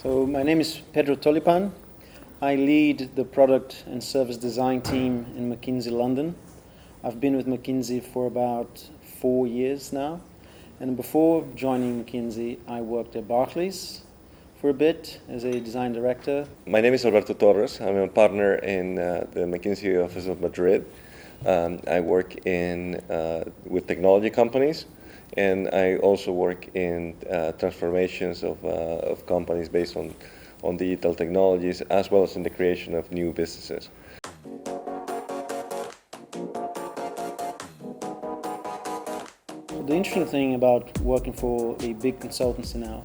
So my name is Pedro Tolipan. I lead the product and service design team in McKinsey London. I've been with McKinsey for about 4 years now. And before joining McKinsey, I worked at Barclays for a bit as a design director. My name is Alberto Torres. I'm a partner in the McKinsey office of Madrid. I work with technology companies, and I also work in transformations of companies based on digital technologies, as well as in the creation of new businesses. The interesting thing about working for a big consultancy now,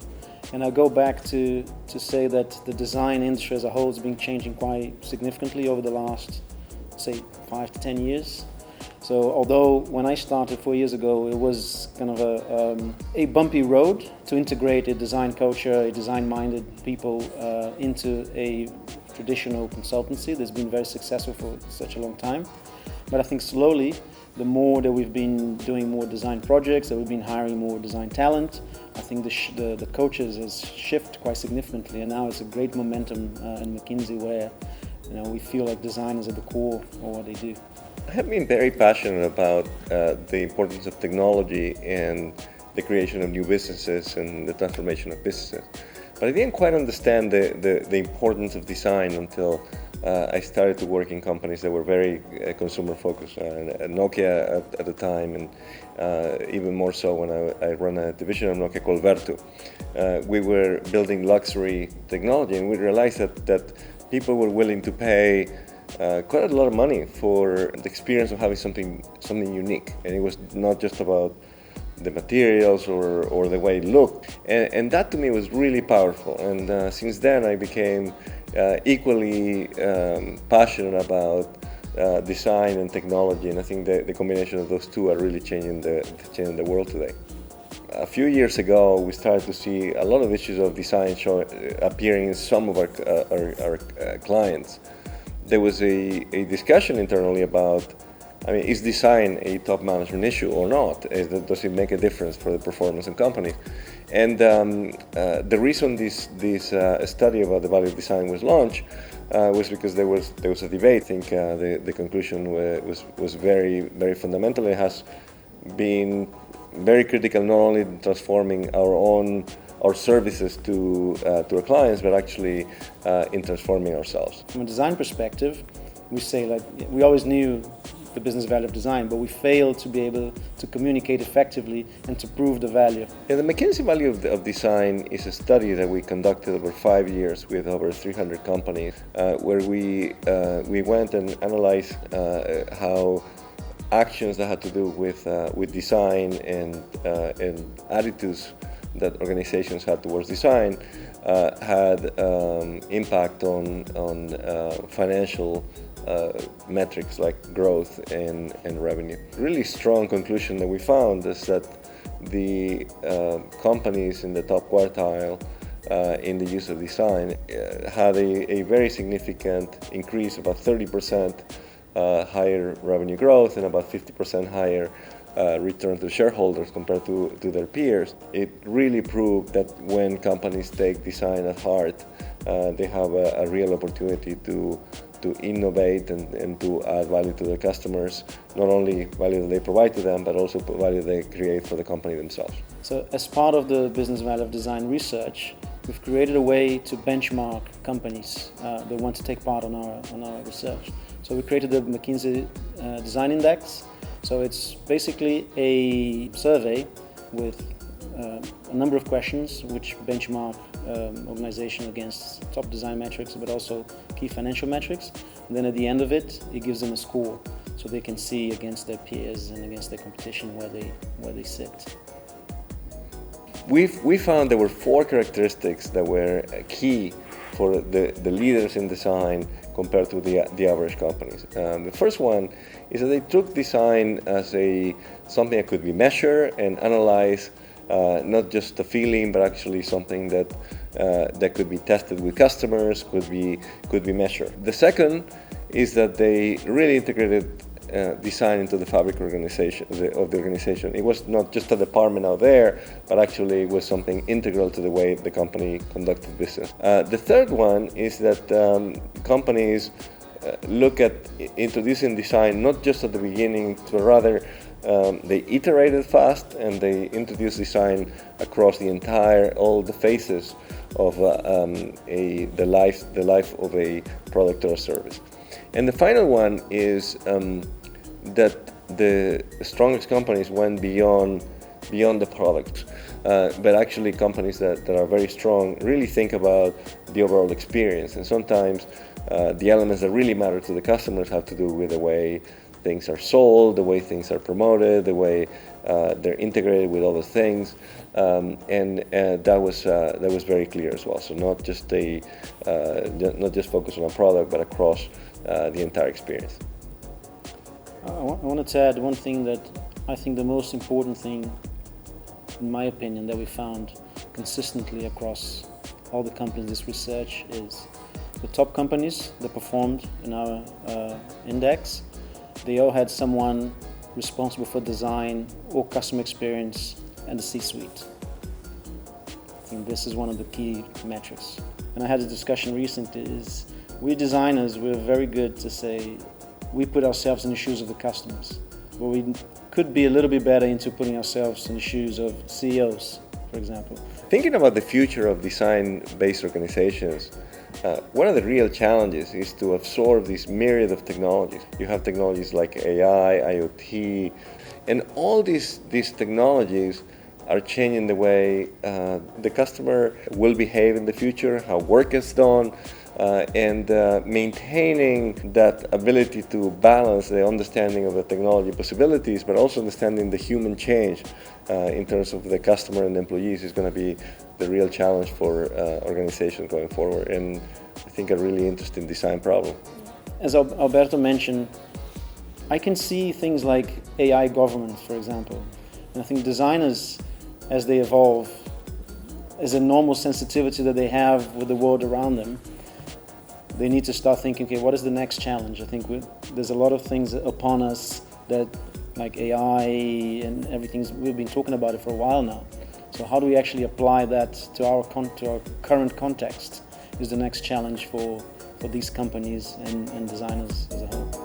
and I go back to say that the design industry as a whole has been changing quite significantly over the last, say, 5 to 10 years. So although when I started 4 years ago, it was kind of a bumpy road to integrate a design culture, a design-minded people into a traditional consultancy that's been very successful for such a long time. But I think slowly, the more that we've been doing more design projects, that we've been hiring more design talent, I think the coaches has shifted quite significantly, and now it's a great momentum in McKinsey where we feel like design is at the core of what they do. I have been very passionate about the importance of technology and the creation of new businesses and the transformation of businesses. But I didn't quite understand the importance of design until I started to work in companies that were very consumer focused. Nokia at the time, and even more so when I run a division of Nokia called Vertu. We were building luxury technology, and we realized that people were willing to pay quite a lot of money for the experience of having something unique. And it was not just about the materials or the way it looked. And that to me was really powerful. And since then I became equally passionate about design and technology. And I think the combination of those two are really changing the world today. A few years ago, we started to see a lot of issues of design appearing in some of our clients. There was a discussion internally about, is design a top management issue or not? Does it make a difference for the performance of companies? And the reason this study about the value of design was launched was because there was a debate. I think the conclusion was very, very fundamental. It has been very critical, not only in transforming our services to our clients, but actually in transforming ourselves. From a design perspective, we say we always knew the business value of design, but we failed to be able to communicate effectively and to prove the value. Yeah, the McKinsey value of design is a study that we conducted over 5 years with over 300 companies, where we went and analyzed how actions that had to do with design and attitudes that organizations had towards design had impact on financial metrics like growth and revenue. Really strong conclusion that we found is that the companies in the top quartile in the use of design had a very significant increase, about 30% higher revenue growth and about 50% higher return to shareholders compared to their peers. It really proved that when companies take design at heart, they have a real opportunity to innovate and to add value to their customers, not only value that they provide to them, but also value they create for the company themselves. So as part of the business value of design research, we've created a way to benchmark companies that want to take part on our research. So we created the McKinsey Design Index. So it's basically a survey with a number of questions which benchmark organizations against top design metrics, but also key financial metrics. And then at the end of it, it gives them a score so they can see against their peers and against their competition where they sit. We found there were 4 characteristics that were key for the leaders in design compared to the average companies. The first one is that they took design as something that could be measured and analyzed, not just a feeling, but actually something that could be tested with customers, could be measured. The second is that they really integrated design into the fabric organization of the organization. It was not just a department out there, but actually was something integral to the way the company conducted business. The third one is that companies look at introducing design not just at the beginning, but rather they iterated fast and they introduced design across all the phases of the life of a product or a service. And the final one is that the strongest companies went beyond the product, but actually companies that are very strong really think about the overall experience. And sometimes the elements that really matter to the customers have to do with the way things are sold, the way things are promoted, the way they're integrated with other things, and that was very clear as well. So not just focus on a product, but across the entire experience. I wanted to add one thing that I think the most important thing, in my opinion, that we found consistently across all the companies in this research is the top companies that performed in our index. They all had someone responsible for design or customer experience and the C-suite. I think this is one of the key metrics. And I had a discussion recently is we designers, we're very good to say we put ourselves in the shoes of the customers. But we could be a little bit better into putting ourselves in the shoes of CEOs, for example. Thinking about the future of design-based organizations, one of the real challenges is to absorb this myriad of technologies. You have technologies like AI, IoT, and all these technologies are changing the way the customer will behave in the future, how work is done, and maintaining that ability to balance the understanding of the technology possibilities, but also understanding the human change in terms of the customer and the employees is going to be the real challenge for organizations going forward, and I think a really interesting design problem. As Alberto mentioned, I can see things like AI governance, for example, and I think designers, as they evolve, as a normal sensitivity that they have with the world around them, they need to start thinking, okay, what is the next challenge? I think there's a lot of things upon us that, like AI and everything, we've been talking about it for a while now. So how do we actually apply that to our current context is the next challenge for these companies and designers as a whole.